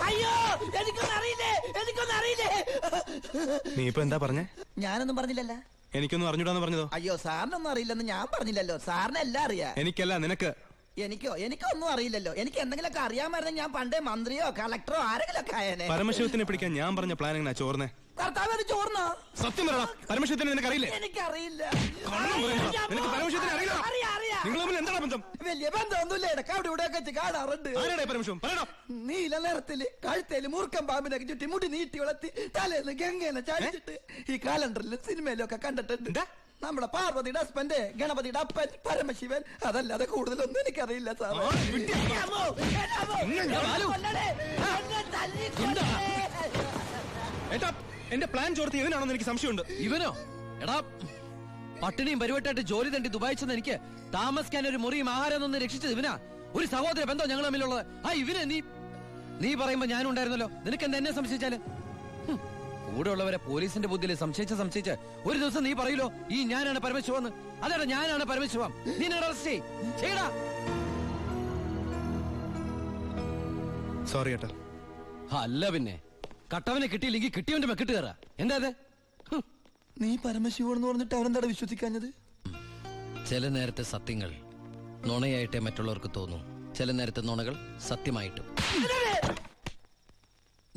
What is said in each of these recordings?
അയ്യോ എനിക്കൊന്നും അറിയില്ലേ. നീ ഇപ്പൊ എന്താ പറഞ്ഞേ? ഞാനൊന്നും പറഞ്ഞില്ലല്ലോ. എനിക്കൊന്നും അറിഞ്ഞൂടാന്ന് പറഞ്ഞതോ? അയ്യോ സാറിനൊന്നും അറിയില്ലെന്ന് ഞാൻ പറഞ്ഞില്ലല്ലോ. സാറിന് എല്ലാം അറിയാം. എനിക്കല്ല, നിനക്ക്. എനിക്കൊന്നും അറിയില്ലല്ലോ. എനിക്ക് എന്തെങ്കിലുമൊക്കെ അറിയാമായിരുന്നെങ്കിൽ ഞാൻ പണ്ടേ മന്ത്രിയോ കളക്ടറോ ആരെങ്കിലും ഒക്കെ ആയേനെ. പരമശിവത്തിനെ പിടിക്കാൻ ഞാൻ പറഞ്ഞ പ്ലാൻ എങ്ങനെ ചോർന്നേ? കർത്താവ് ചോർന്നോ? സത്യം പറയടാ, പരമശിവത്തിനെ നിനക്കറിയില്ലേ? എനിക്കറിയില്ല. നിനക്ക് പരമശിവത്തിനെ അറിയില്ല? നിങ്ങൾ തമ്മിൽ എന്താണ് ബന്ധം? വലിയ ബന്ധമൊന്നുമില്ല. ഇടയ്ക്ക് അവിടെ ഇവിടെ വെച്ച് കാണാറുണ്ട്. പരമശിവം പറയടാ. നീല നിറത്തില് കഴുത്തേല് മൂർക്കം പാമ്പിനൊക്കെ ചുറ്റി മുടി നീട്ടി വളർത്തി തലേന്ന് ഗംഗേനെ ചാടിച്ചിട്ട് ഈ കാലണ്ടറിലും സിനിമയിലും ഒക്കെ കണ്ടിട്ടുണ്ട്. നമ്മുടെ പാർവതിയുടെ ഹസ്ബൻഡ് ഗണപതിയുടെ അപ്പൻ പരമശിവൻ. അതല്ലാതെ കൂടുതലൊന്നും എനിക്കറിയില്ല സാർ. എന്റെ പ്ലാൻ ചോർത്തി ഇവനാണെന്ന് എനിക്ക് സംശയമുണ്ട്. ഇവനോ? എടാ, പട്ടിണിയും പരിവട്ടായിട്ട് ജോലി തണ്ടി ദുബായി ചെന്ന് എനിക്ക് താമസിക്കാൻ ഒരു മുറിയും ആഹാരം ഒന്ന് രക്ഷിച്ചത് ഇവനാ. ഒരു സഹോദര ബന്ധം ഞങ്ങൾ തമ്മിലുള്ളത്. ഇവനെ നീ പറയുമ്പോ ഞാനും ഉണ്ടായിരുന്നല്ലോ. നിനക്ക് എന്താ എന്നെ സംശയിച്ചാല്? കൂടെ ഉള്ളവരെ പോലീസിന്റെ ബുദ്ധിയിൽ സംശയിച്ച് ഒരു ദിവസം നീ പറയൂലോ ഈ ഞാനാണ് പരമശിവന്ന്. അതെടാ, ഞാനാണ് പരമശിവം. നീ അറസ്റ്റ് ചെയ്യടാ. സോറി ഏട്ടാ. അല്ല പിന്നെ കട്ടവനെ കിട്ടിയില്ലെങ്കിൽ കിട്ടിയവന്റെ മെക്കിട്ട് കയറാ. എന്താ അത്? നീ പരമശിവനെന്ന് പറഞ്ഞിട്ട് അവരെന്താ വിശ്വസിക്കാഞ്ഞത്? ചില നേരത്തെ സത്യങ്ങൾ നുണയായിട്ടേ മറ്റുള്ളവർക്ക് തോന്നും. ചില നേരത്തെ നുണകൾ സത്യമായിട്ടും.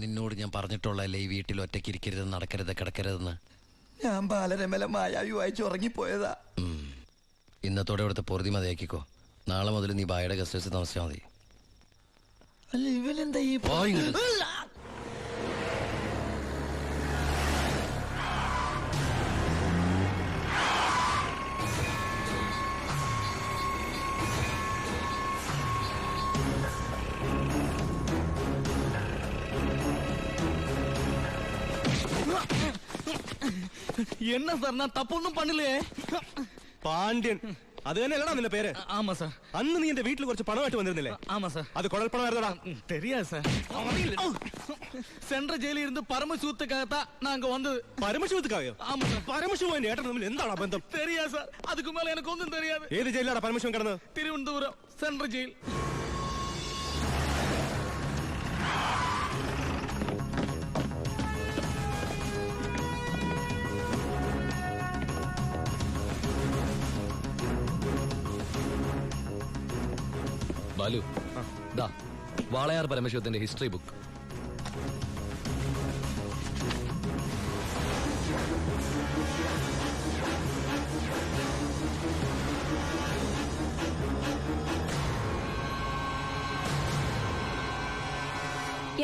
നിന്നോട് ഞാൻ പറഞ്ഞിട്ടുള്ളല്ലേ ഈ വീട്ടിൽ ഒറ്റയ്ക്ക് ഇരിക്കരുത്, നടക്കരുത്, കിടക്കരുതെന്ന്. ഞാൻ ബാലരമല മായാവി വായിച്ചു ഉറങ്ങിപ്പോയതാ. ഇന്നത്തോടെ ഇവിടുത്തെ പൊറുതി മതിയാക്കിക്കോ. നാളെ മുതൽ നീ ബായുടെ ഗസ്റ്റ് ഹൗസിൽ താമസിച്ചാൽ മതി. അല്ല ഇവനെന്താ ഈ என்ன சார், நான் தப்பொன்னும் பண்ணலையே. പാണ്ഡ്യൻ, അത് തന്നെയല്ലടാ നിന്റെ പേര്? ஆமா சார். അന്ന് നീ എന്റെ വീട്ടിൽ കുറച്ച് പണമായിട്ട് വന്നിരുന്നില്ലേ? ஆமா சார். അത് കുഴൽപ്പണമായിരുന്നടാ. தெரியாது சார். சென்ற ஜெயிலில் இருந்து பரமசிவத்துக்காகத்தான் நாங்க வந்தது. പരമശിവത്തുക്കായോ? ஆமா சார். പരമശിവന്റെ ഏട്ടൻ തമ്മിൽ എന്താണ് ബന്ധം? தெரியாது சார். அதுக்கு மேல எனக்கு ஒன்றும் தெரியாது. ഏത് ജയിലാടാ പരമശിവൻ കിടന്നത്? Thiruvananthapuram central jail. ബാലു, ദാ വാളയാർ പരമശിവത്തിന്റെ ഹിസ്റ്ററി ബുക്ക്.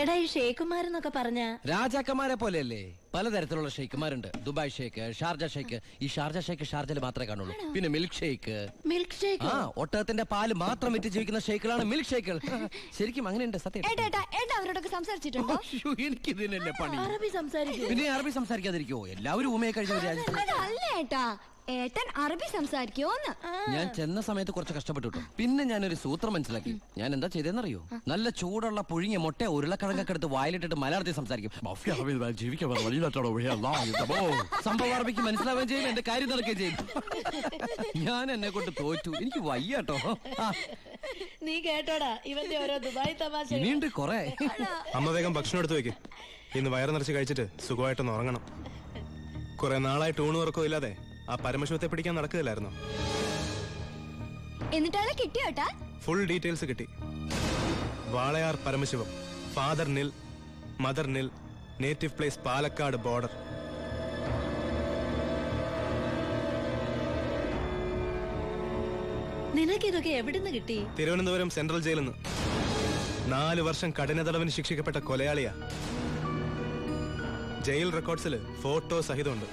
എടാ, ഈ ഷേഖുമാരെന്നൊക്കെ പറഞ്ഞ രാജാക്കന്മാരെ പോലെയല്ലേ? പലതരത്തിലുള്ള ഷെയ്ക്കുമാരുണ്ട്. Dubai sheikh, Sharjah sheikh. ഈ ഷാർജ ഷേക്ക് ഷാർജയിൽ മാത്രമേ കാണുള്ളൂ. പിന്നെ മിൽക്ക് ഷേക്ക്. Milk shake? ഒട്ടകത്തിന്റെ പാല് മാത്രം വിറ്റ് ജീവിക്കുന്ന ഷേക്കുകളാണ് മിൽക്ക് ഷേക്കുകൾ. ശരിക്കും അങ്ങനെയുണ്ട്. സത്യം. അവരോടൊക്കെ സംസാരിച്ചിട്ടുണ്ടോ? എനിക്ക് ഇതിനല്ലേ പണി. അറബി സംസാരിക്കും. പിന്നെ അറബി സംസാരിക്കാതിരിക്കോ? എല്ലാവരും ഊമയെ കഴിഞ്ഞ ഒരു രാജ്യത്ത്. ഏട്ടൻ അറബി സംസാരിക്കോന്ന്? ഞാൻ ചെന്ന സമയത്ത് കുറച്ച് കഷ്ടപ്പെട്ടു. പിന്നെ ഞാനൊരു സൂത്രം മനസ്സിലാക്കി. ഞാൻ എന്താ ചെയ്തെന്നറിയോ? നല്ല ചൂടുള്ള പുഴുങ്ങിയ മുട്ട ഉരുളക്കിഴങ്ങൊക്കെ എടുത്ത് വായിലിട്ടിട്ട് മലയാളത്തിൽ സംസാരിക്കും. സംഭവം അറബിക്ക് മനസ്സിലാവുകയും ചെയ്യും, എന്റെ കാര്യം നടക്കുകയും ചെയ്യും. ഞാൻ എന്നെ കൊണ്ട് തോറ്റു. എനിക്ക് വയ്യാട്ടോ. നീ കേട്ടോടാ ഇവന്റെ ഓരോ ദുബായ് തമാശ. ഇനിയുണ്ട് കൊറേ. അമ്മ വേഗം ഭക്ഷണം എടുത്തു വെക്ക്. ഇന്ന് വയറ് നിറച്ച് കഴിച്ചിട്ട് സുഖമായിട്ടൊന്ന് ഉറങ്ങണം. കുറെ നാളായിട്ട് ഊണുറക്കോ ഇല്ലാതെ ആ പരമശിവത്തെ പിടിക്കാൻ നടക്കുകയില്ലായിരുന്നോ? എന്നിട്ടാണ് കിട്ടിയോട്ടാ? ഫുൾ ഡീറ്റെയിൽസ് കിട്ടി. വാളയാർ പരമശിവം, ഫാദർ നിൽ, മദർ നിൽ, നേറ്റീവ് പ്ലേസ് പാലക്കാട് ബോർഡർ. നിനക്കിതൊക്കെ എവിടുന്ന് കിട്ടി? തിരുവനന്തപുരം സെൻട്രൽ ജയിലിൽ നിന്ന്. 4 വർഷം കഠിന തടവിന് ശിക്ഷിക്കപ്പെട്ട കൊലയാളിയാ. Jail റെക്കോർഡ്സിൽ photo സഹിതമുണ്ട്.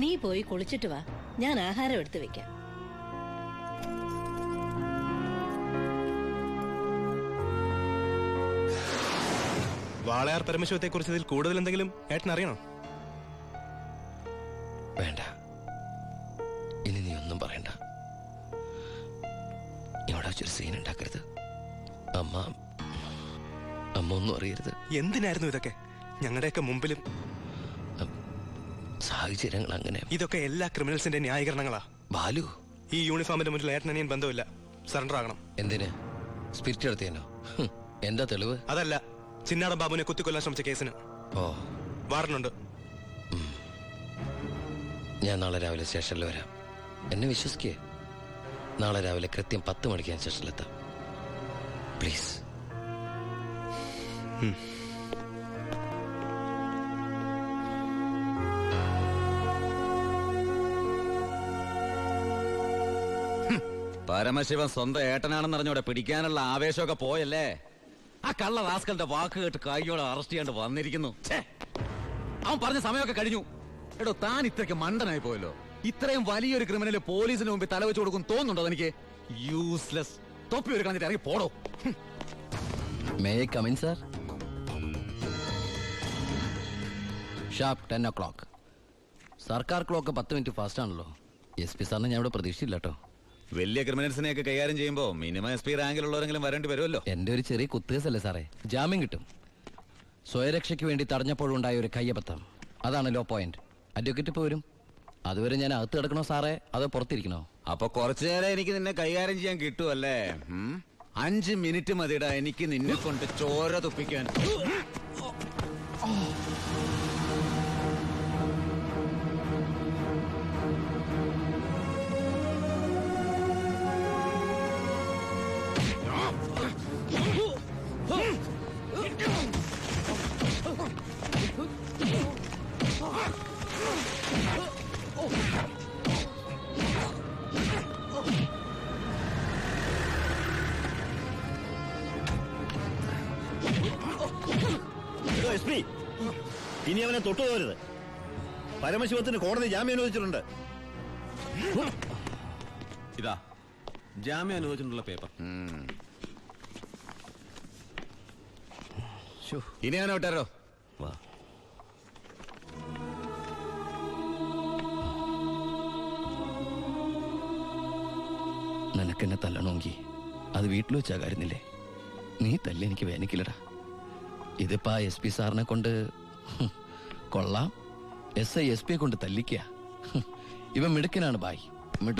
നീ പോയി കുളിച്ചിട്ട് വാ, ഞാൻ ആഹാരം എടുത്തു വെക്കാം. വാളയാർ പരമശിവത്തെ കുറിച്ച് ഇതിൽ കൂടുതൽ എന്തെങ്കിലും ഏട്ടൻ അറിയണോ? വേണ്ട, ഇനി നീ ഒന്നും പറയണ്ട. ഇവിടെ വെച്ചൊരു സീൻ ഉണ്ടാക്കരുത്. അമ്മ ഒന്നും അറിയരുത്. എന്തിനായിരുന്നു ഇതൊക്കെ? ഞങ്ങളുടെയൊക്കെ മുമ്പിലും. സാഹചര്യങ്ങൾ അങ്ങനെ. ഇതൊക്കെ എല്ലാ ക്രിമിനൽസിന്റെ ന്യായീകരണങ്ങളാ. ബാലു, ഈ യൂണിഫോമിന്റെ മുന്നിൽ ഏട്ടനനിയൻ ബന്ധമില്ല. സറണ്ടർ ആകണം. എന്തിന്? സ്പിരിറ്റ് എടുത്തേനോ? എന്താ തെളിവ്? അതല്ല, ചിന്നാടൻ ബാബുവിനെ കുത്തിക്കൊല്ലാൻ ശ്രമിച്ച കേസിന്. ഓ, വാറണ്ടുണ്ട്. ഞാൻ നാളെ രാവിലെ സ്റ്റേഷനിൽ വരാം. എന്നെ വിശ്വസിക്കേ. നാളെ രാവിലെ കൃത്യം 10 മണിക്ക് ഞാൻ സ്റ്റേഷനിലെത്താം. പ്ലീസ്. പരമശിവൻ സ്വന്തം ഏട്ടനാണെന്ന് അറിഞ്ഞോടെ പിടിക്കാനുള്ള ആവേശമൊക്കെ പോയല്ലേ? ആ കള്ള റാസ്കലിന്റെ വാക്ക് കേട്ട് കൈയോടെ അറസ്റ്റ് ചെയ്യാണ്ട് വന്നിരിക്കുന്നു. അവൻ പറഞ്ഞ സമയമൊക്കെ കഴിഞ്ഞു. എടോ, താൻ ഇത്രയ്ക്ക് മണ്ടനായി പോയല്ലോ. ഇത്രയും വലിയൊരു ക്രിമിനൽ പോലീസിന് മുമ്പിൽ തലവെച്ച് കൊടുക്കും തോന്നുന്നുണ്ടോ എനിക്ക്? യൂസ്ലെസ്. തൊപ്പി ഒരു കളഞ്ഞിട്ട് ഇറങ്ങി പോടോ. May I come in sir? Sharp 10 o'clock. സർക്കാർ ക്ലോക്ക് 10 മിനിറ്റ് ഫാസ്റ്റ് ആണല്ലോ. SP സാറിന് ഞാൻ ഇവിടെ പ്രതീക്ഷയില്ല കേട്ടോ. വലിയ ക്രിമിനൽസിനെയൊക്കെ കൈകാര്യം ചെയ്യുമ്പോ മിനിമം SP റാങ്കിലുള്ളവരെങ്കിലും വരേണ്ടി വരുമല്ലോ. എന്റെ ഒരു ചെറിയ കുത്തേസല്ലേ സാറേ, ജാമ്യം കിട്ടും. സ്വയരക്ഷയ്ക്ക് വേണ്ടി തടഞ്ഞപ്പോഴുണ്ടായ ഒരു കയ്യബദ്ധം, അതാണ് ലോ പോയിന്റ്. അഡ്വക്കേറ്റ് ഇപ്പോൾ വരും. അതുവരെ ഞാൻ അകത്ത് കിടക്കണോ സാറേ, അതോ പുറത്തിരിക്കണോ? അപ്പൊ കുറച്ചു നേരം എനിക്ക് നിന്നെ കൈകാര്യം ചെയ്യാൻ കിട്ടുമല്ലേ? 5 മിനിറ്റ് മതിടാ എനിക്ക് നിന്നെ കൊണ്ട് ചോര തുപ്പിക്കാൻ. SP, ഇനി അവനെ തൊട്ടുപോകരുത്. പരമശിവത്തിന് കോടതി ജാമ്യം അനുവദിച്ചിട്ടുണ്ട്. ഇതാ ജാമ്യം അനുവദിച്ചിട്ടുള്ള പേപ്പർ. ഇനി അവനെ വിട്ടാരോ? വാ. നിനക്കെന്നെ തല്ലണമെങ്കിൽ അത് വീട്ടിൽ വെച്ചാ കാര്യന്നില്ലേ? നീ തല്ലി എനിക്ക് വേനിക്കില്ലടാ. ഇതിപ്പോ SP സാറിനെ കൊണ്ട് കൊള്ളാം. SI SP കൊണ്ട് തല്ലിക്ക. ഇവൻ മിടുക്കനാണ് ബായ്,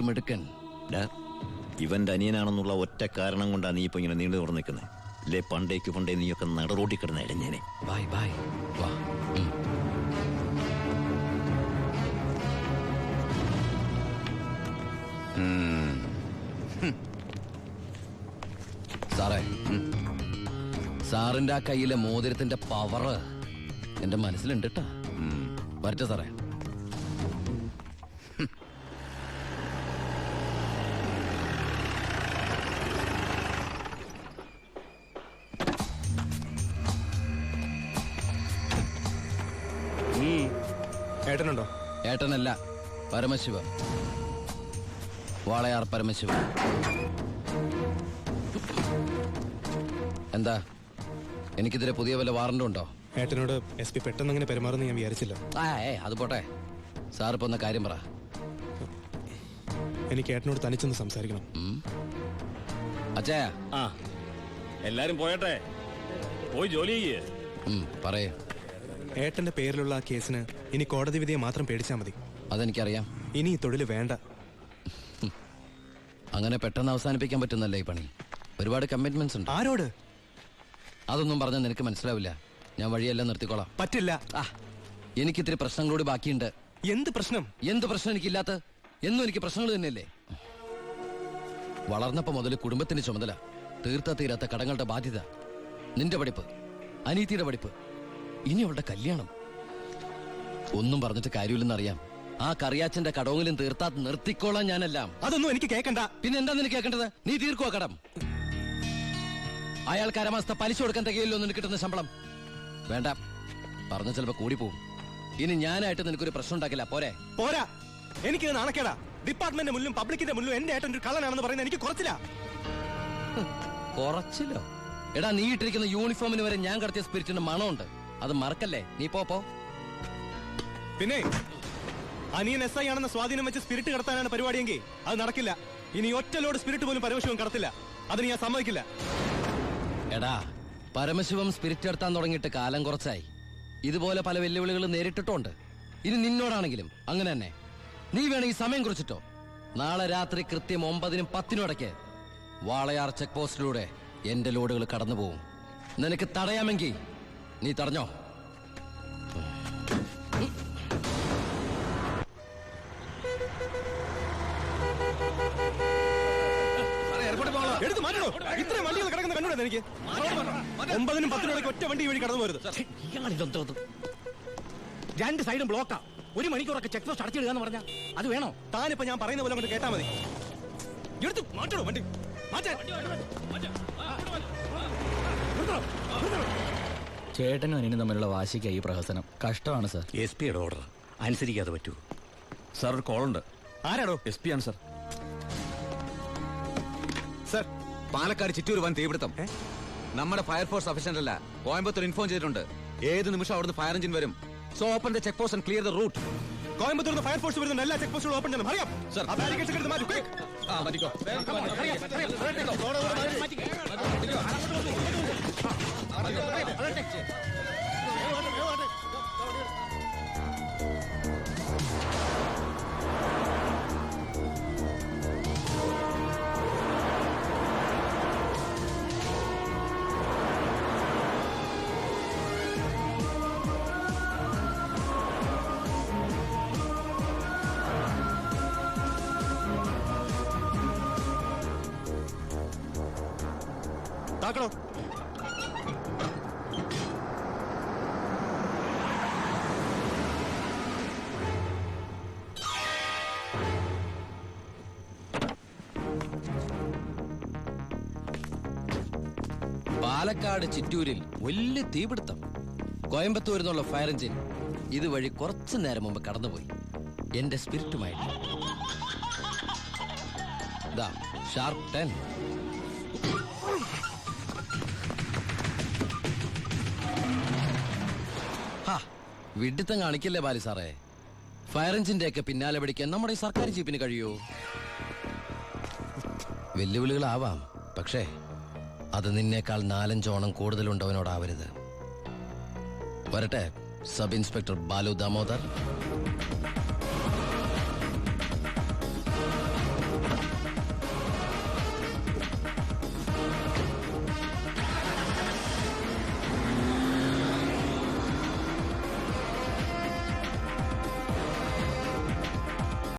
മിടുക്കൻ. ഇവന്റെ അനിയനാണെന്നുള്ള ഒറ്റ കാരണം കൊണ്ടാണ് നീ ഇപ്പൊ ഇങ്ങനെ നീണ്ടു തുറന്നു നിൽക്കുന്നത്. അല്ലേ പണ്ടേ നീയൊക്കെ നടറോട്ടി കിടന്ന ഇടഞ്ഞേനെ. ബായ് ബായ് വാ. സാറേ, സാറിന്റെ ആ കയ്യിലെ മോതിരത്തിന്റെ പവറ് എന്റെ മനസ്സിലുണ്ട് കേട്ടാ. വരട്ടെ സാറേ. ഏട്ടനുണ്ടോ? ഏട്ടനല്ല, പരമശിവൻ. വാളയാർ പരമശിവൻ. എന്താ, എനിക്കിതിരെ പുതിയ വല്ല വാറണ്ടും ഉണ്ടോ? ഏട്ടനോട് SP പെട്ടെന്ന് അങ്ങനെ പെരുമാറുന്ന ഞാൻ വിചാരിച്ചില്ല. അത് പോട്ടെ. സാറിപ്പോ ഒന്ന് കാര്യം പറ. എനിക്ക് ഏട്ടനോട് തനിച്ചൊന്ന് സംസാരിക്കണം. അച്ഛാ. എല്ലാരും പോയട്ടെ, പോയി ജോലി ചെയ്യേ. പറയേ. ഏട്ടന്റെ പേരിലുള്ള ആ കേസിന് ഇനി കോടതി വിധിയെ മാത്രം പേടിച്ചാൽ മതി. അതെനിക്കറിയാം. ഇനി ഈ തൊഴിൽ വേണ്ട. അങ്ങനെ പെട്ടെന്ന് അവസാനിപ്പിക്കാൻ പറ്റുന്നല്ലേ ഈ പണി? ഒരുപാട് കമ്മിറ്റ്മെന്റ്സ് ഉണ്ട്. ആരോട്? അതൊന്നും പറഞ്ഞാൽ നിനക്ക് മനസ്സിലാവില്ല. ഞാൻ വഴിയെല്ലാം നിർത്തിക്കോളാം. പറ്റില്ല. എനിക്കിത്തിരി പ്രശ്നങ്ങളോട് ബാക്കിയുണ്ട്. എന്ത് പ്രശ്നം? എന്ത് പ്രശ്നം എനിക്കില്ലാത്ത? എന്നും എനിക്ക് പ്രശ്നങ്ങൾ തന്നെയല്ലേ. വളർന്നപ്പോ മുതൽ കുടുംബത്തിന്റെ ചുമതല, തീരാത്ത കടങ്ങളുടെ ബാധ്യത, നിന്റെ പഠിപ്പ്, അനീതിയുടെ പഠിപ്പ്, ഇനി അവളുടെ കല്യാണം. ഒന്നും പറഞ്ഞിട്ട് കാര്യമില്ലെന്നറിയാം. ആ കറിയാച്ചന്റെ കടവെങ്കിലും തീർത്താ നിർത്തിക്കോളാം ഞാനെല്ലാം. അതൊന്നും എനിക്ക് കേൾക്കണ്ട. പിന്നെ എന്താ നിനക്ക് കേൾക്കേണ്ടത്? നീ തീർക്കുവാ കടം. അയാൾക്ക് അരമാസത്തെ പലിശ കൊടുക്കാൻ തികയില്ലോ നിനക്ക് കിട്ടുന്ന ശമ്പളം. വേണ്ട, പറഞ്ഞ ചിലപ്പോ കൂടി പോവും. ഇനി ഞാനായിട്ട് നിനക്കൊരു പ്രശ്നം ഉണ്ടാക്കില്ല. പോരെ? പോരാ, എനിക്ക് നാണക്കേടാ. ഡിപ്പാർട്ട്മെന്റ് മുന്നിലും പബ്ലിക്കിന്റെ മുന്നിലും എന്റെ ഏട്ടൻ ഒരു കള്ളനാണെന്ന് പറയുന്നത് എനിക്ക് കുറച്ചില്ല. കുറച്ചില്ലോ? എടാ, നീ ഇട്ടിരിക്കുന്ന യൂണിഫോമിന് വരെ ഞാൻ കടത്തിയ സ്പിരിറ്റിന്റെ മണമുണ്ട്. അത് മറക്കല്ലേ. നീ പോ. പിന്നെ അനിയൻ SI ആണെന്ന സ്വാധീനം വെച്ച് സ്പിരിറ്റ് കടത്താനാണ് പരിപാടിയെങ്കിൽ അത് നടക്കില്ല. ഇനി ഒറ്റ ലോഡ് സ്പിരിറ്റ് പോലും പരമശിവം കടത്തില്ല. അതിന് ഞാൻ സമ്മതിക്കില്ല. എടാ, പരമശിവം സ്പിരിറ്റ് എടുത്താൻ തുടങ്ങിയിട്ട് കാലം കുറച്ചായി. ഇതുപോലെ പല വെല്ലുവിളികൾ നേരിട്ടിട്ടുണ്ട്. ഇനി നിന്നോടാണെങ്കിലും അങ്ങനെ തന്നെ. നീ വേണമെങ്കിൽ സമയം കുറിച്ചിട്ടോ. നാളെ രാത്രി കൃത്യം 9-നും 10-നും ഇടയ്ക്ക് വാളയാർ ചെക്ക് പോസ്റ്റിലൂടെ എന്റെ ലോഡുകൾ കടന്നു പോകും. നിനക്ക് തടയാമെങ്കിൽ നീ തടഞ്ഞോ. എടുത്ത് മാറ്റണോ? ഇത്രയും വണ്ടികൾ കിടക്കുന്ന കണ്ടുകൂടെ എനിക്ക്? 9-നും 10-നും ഇടയ്ക്ക് ഒറ്റ വണ്ടി വഴി കടന്നു പോരുത്. 2 സൈഡും ബ്ലോക്കാ. 1 മണിക്കൂറൊക്കെ ചെക്ക് പോസ്റ്റ് അടച്ചിടുക എന്ന് പറഞ്ഞാൽ അത് വേണോ? താനിപ്പോ ഞാൻ പറയുന്ന പോലെ കൊണ്ട് കേട്ടാ മതി. എടുത്ത് മാറ്റണോ വണ്ടി? മാറ്റാൻ ചേട്ടനും അനിയനും തമ്മിലുള്ള വാശിക്ക് ഈ പ്രഹസനം കഷ്ടമാണ് സാർ. SP യുടെ ഓർഡർ അനുസരിക്കാതെ പറ്റൂ. സാർ ഒരു കോളുണ്ട്. ആരാടോ? SP ആണ് സാർ. സർ, പാലക്കാട് ചിറ്റൂർ വൻ തീപിടുത്തം. നമ്മുടെ ഫയർഫോഴ്സ് സഫീഷ്യന്റ് അല്ല. കോയമ്പത്തൂർ ഇൻഫോം ചെയ്തിട്ടുണ്ട്. ഏത് നിമിഷം അവിടുന്ന് ഫയർ എഞ്ചിൻ വരും. So open the check post and clear the route. Coimbatore fire force വരുന്നുണ്ട്. എല്ലാ ചെക്ക് പോസ്റ്റുകളും ഓപ്പൺ ചെയ്യണം. അറിയാം സർ. താക്കണോ? പാലക്കാട് ചിറ്റൂരിൽ വലിയ തീപിടുത്തം. കോയമ്പത്തൂരിൽ നിന്നുള്ള ഫയർ എഞ്ചിൻ ഇതുവഴി കുറച്ചു നേരം മുമ്പ് കടന്നുപോയി. എന്റെ സ്പിരിറ്റുമായിട്ട് ഷാർപ്പ് 10. വിഡിത്തം കാണിക്കല്ലേ ബാലി സാറേ. ഫയർ എഞ്ചിന്റെ ഒക്കെ പിന്നാലെ പിടിക്കാൻ നമ്മുടെ ഈ സർക്കാർ ജീപ്പിന് കഴിയൂ? വെല്ലുവിളികളാവാം, പക്ഷേ അത് നിന്നേക്കാൾ 4-5 ഓണം കൂടുതലുണ്ടവനോടാവരുത്. വരട്ടെ സബ് ഇൻസ്പെക്ടർ ബാലു ദാമോദർ.